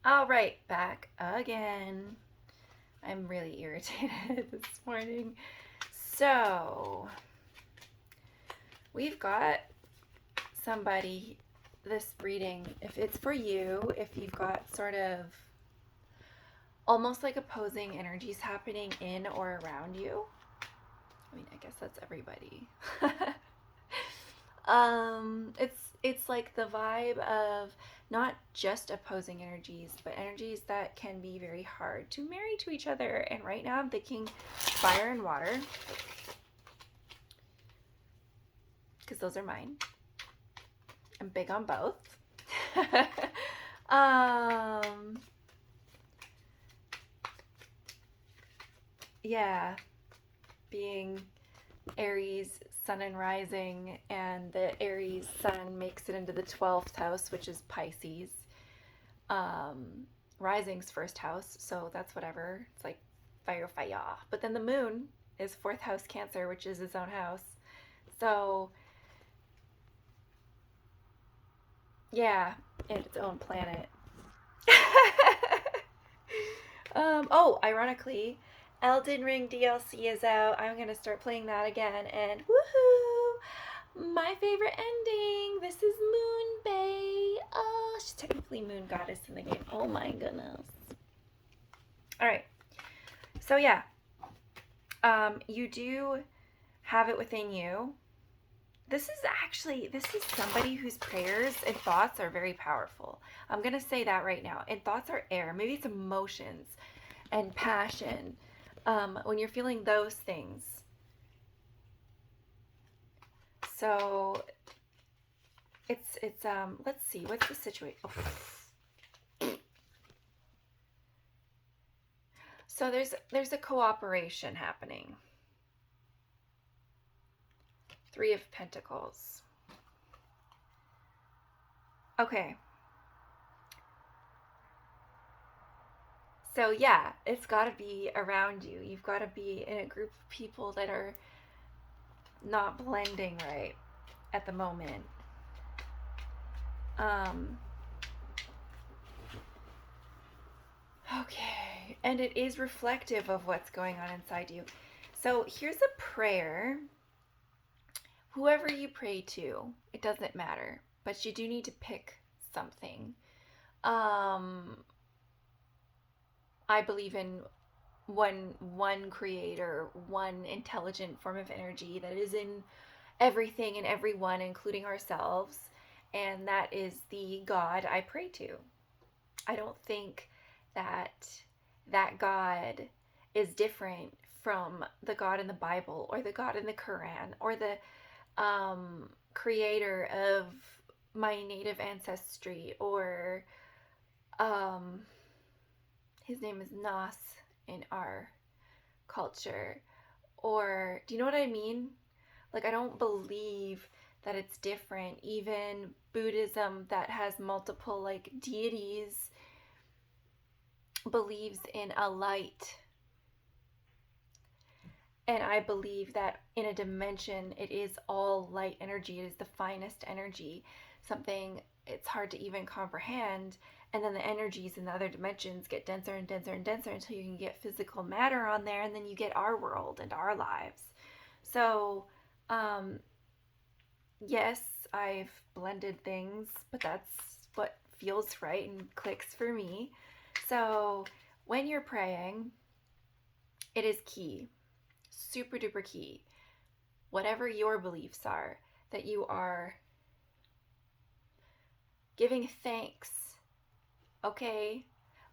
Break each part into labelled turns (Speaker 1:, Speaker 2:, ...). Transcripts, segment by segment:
Speaker 1: All right, back again. I'm really irritated this morning. So, we've got somebody, this reading, if it's for you, if you've got sort of almost like opposing energies happening in or around you. I mean, I guess that's everybody. It's like the vibe of not just opposing energies, but energies that can be very hard to marry to each other. And right now I'm thinking fire and water, because those are mine. I'm big on both. um, yeah, being Aries sun and rising, and the Aries sun makes it into the 12th house, which is Pisces. Um, Rising's first house, so that's whatever. It's like fire, fire. But then the moon is fourth house Cancer, which is his own house. So, yeah, and its own planet. Oh, ironically, Elden Ring DLC is out. I'm gonna start playing that again, and woohoo! My favorite ending. This is Moon Bay. Oh, she's technically Moon Goddess in the game. Oh my goodness. All right. So yeah, you do have it within you. This is somebody whose prayers and thoughts are very powerful. I'm gonna say that right now. And thoughts are air. Maybe it's emotions and passion. When you're feeling those things. So it's let's see, what's the situation? Oh. So there's a cooperation happening. Three of Pentacles. Okay. So yeah, it's got to be around you. You've got to be in a group of people that are not blending right at the moment. Um okay, and it is reflective of what's going on inside you. So here's a prayer. Whoever you pray to, it doesn't matter, but you do need to pick something. I believe in one creator, one intelligent form of energy that is in everything and everyone, including ourselves, and that is the God I pray to. I don't think that that God is different from the God in the Bible or the God in the Quran or the creator of my native ancestry, or um, his name is Nas in our culture. Or, do you know what I mean? Like, I don't believe that it's different. Even Buddhism, that has multiple like deities, believes in a light. And I believe that in a dimension, it is all light energy. It is the finest energy. Something it's hard to even comprehend. And then the energies in the other dimensions get denser and denser and denser until you can get physical matter on there. And then you get our world and our lives. So, um, yes, I've blended things, but that's what feels right and clicks for me. So, when you're praying, it is key, super duper key, whatever your beliefs are, that you are giving thanks. Okay,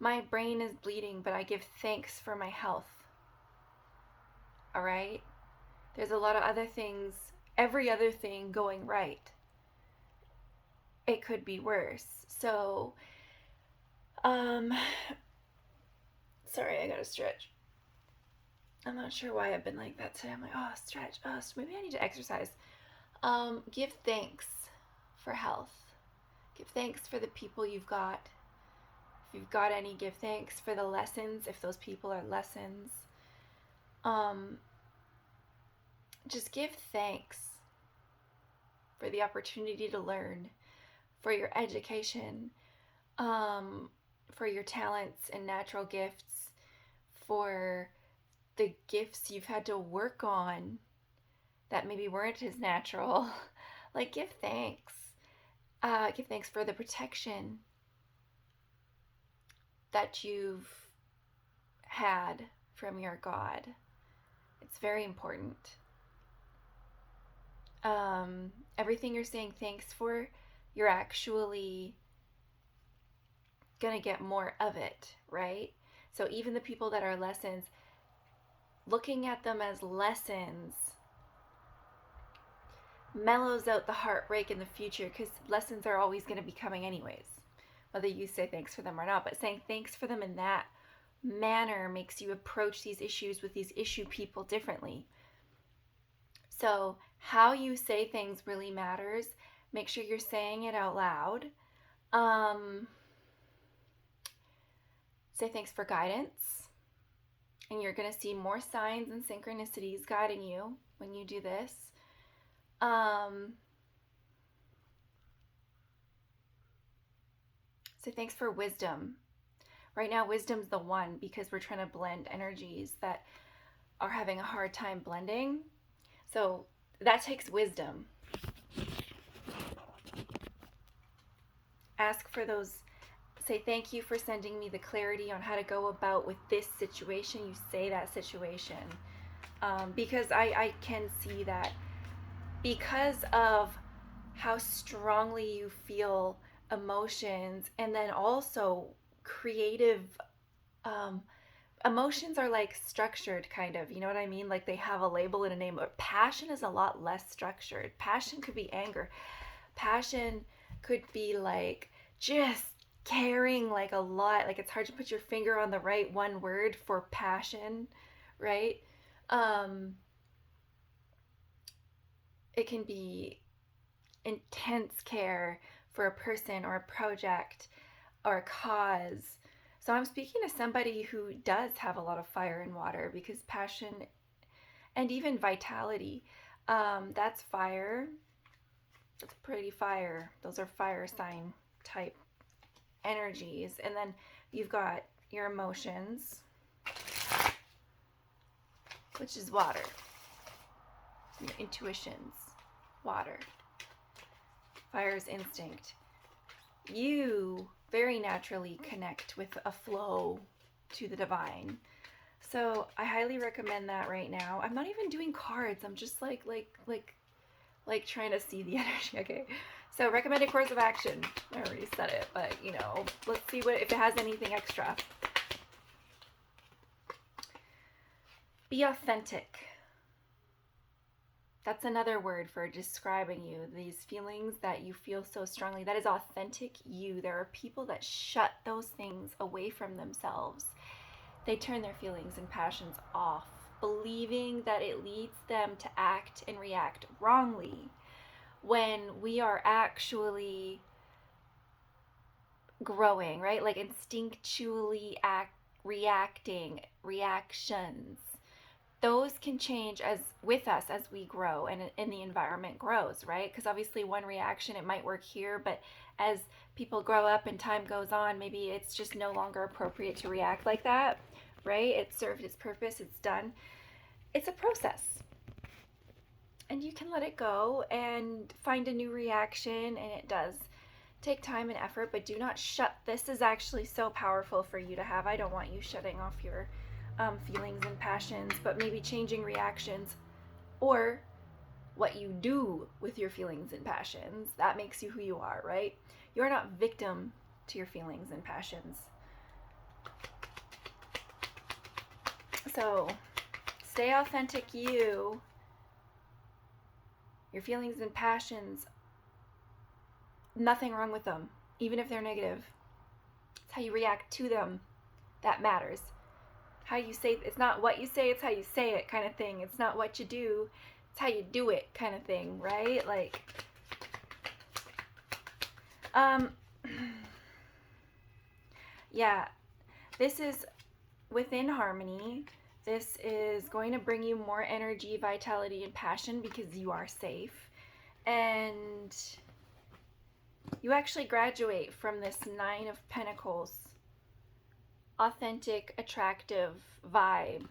Speaker 1: my brain is bleeding, but I give thanks for my health. All right? There's a lot of other things, every other thing going right. It could be worse. So, um, sorry, I gotta stretch. I'm not sure why I've been like that today. I'm like, oh, stretch. Oh, maybe I need to exercise. Give thanks for health. Give thanks for the people you've got. If you've got any, give thanks for the lessons, if those people are lessons. Um, just give thanks for the opportunity to learn, for your education, for your talents and natural gifts, for the gifts you've had to work on that maybe weren't as natural. Like, give thanks. Give thanks for the protection that you've had from your God. It's very important. Everything you're saying thanks for, you're actually gonna get more of it, right? So even the people that are lessons, looking at them as lessons mellows out the heartbreak in the future, because lessons are always going to be coming anyways, whether you say thanks for them or not. But saying thanks for them in that manner makes you approach these issues with these issue people differently. So how you say things really matters. Make sure you're saying it out loud. Say thanks for guidance, and you're going to see more signs and synchronicities guiding you when you do this. Say thanks for wisdom. Right now, wisdom's the one, because we're trying to blend energies that are having a hard time blending. So that takes wisdom. Ask for those. Say thank you for sending me the clarity on how to go about with this situation. You say that situation. Because I can see that because of how strongly you feel emotions, and then also creative emotions are like structured, kind of, you know what I mean? Like they have a label and a name. Passion is a lot less structured. Passion could be anger. Passion could be like just caring like a lot. Like it's hard to put your finger on the right one word for passion, right? It can be intense care for a person or a project or a cause. So I'm speaking to somebody who does have a lot of fire and water, because passion and even vitality, that's fire. That's pretty fire. Those are fire sign type energies. And then you've got your emotions, which is water. Your intuitions, water. Fire is instinct. You very naturally connect with a flow to the divine. So I highly recommend that right now. I'm not even doing cards. I'm just like trying to see the energy. Okay. So recommended course of action. I already said it, but you know, let's see if it has anything extra. Be authentic. That's another word for describing you. These feelings that you feel so strongly, that is authentic you. There are people that shut those things away from themselves. They turn their feelings and passions off, believing that it leads them to act and react wrongly, when we are actually growing, right? Like instinctually reacting, reactions. Those can change as with us as we grow and the environment grows, right? Because obviously one reaction, it might work here, but as people grow up and time goes on, maybe it's just no longer appropriate to react like that, right? It served its purpose, it's done. It's a process. And you can let it go and find a new reaction, and it does take time and effort, but do not shut. This is actually so powerful for you to have. I don't want you shutting off your feelings and passions, but maybe changing reactions or what you do with your feelings and passions. That makes you who you are, right? You're not victim to your feelings and passions. So stay authentic you. Your feelings and passions, nothing wrong with them, even if they're negative. It's how you react to them that matters. How you say, it's not what you say, it's how you say it, kind of thing. It's not what you do, it's how you do it, kind of thing, right? Like, yeah, this is within harmony. This is going to bring you more energy, vitality, and passion, because you are safe. And you actually graduate from this 9 of Pentacles authentic, attractive vibe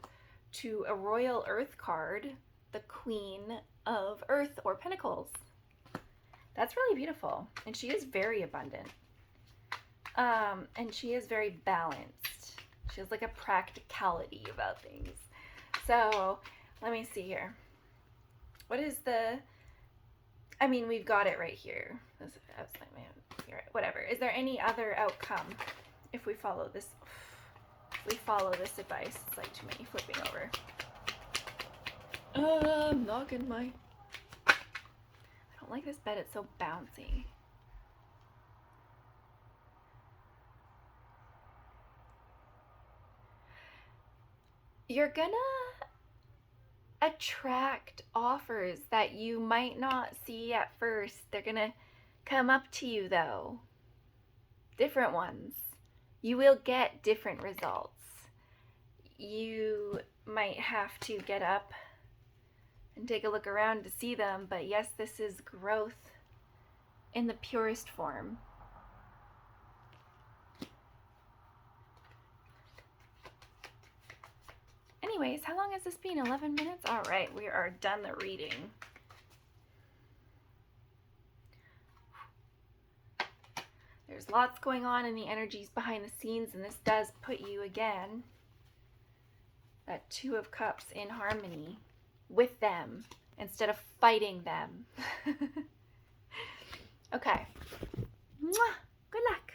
Speaker 1: to a Royal Earth card, the Queen of Earth or Pentacles. That's really beautiful. And she is very abundant. And she is very balanced. She has like a practicality about things. So let me see here. What is the, I mean, we've got it right here. Whatever. Is there any other outcome if we follow this? If we follow this advice, it's like too many flipping over. I'm knocking my, I don't like this bed. It's so bouncy. You're gonna attract offers that you might not see at first. They're gonna come up to you though. Different ones. You will get different results. You might have to get up and take a look around to see them, but yes, this is growth in the purest form. Anyways, how long has this been? 11 minutes? All right, we are done the reading. There's lots going on in the energies behind the scenes, and this does put you again, that Two of Cups, in harmony with them instead of fighting them. Okay. Mwah! Good luck.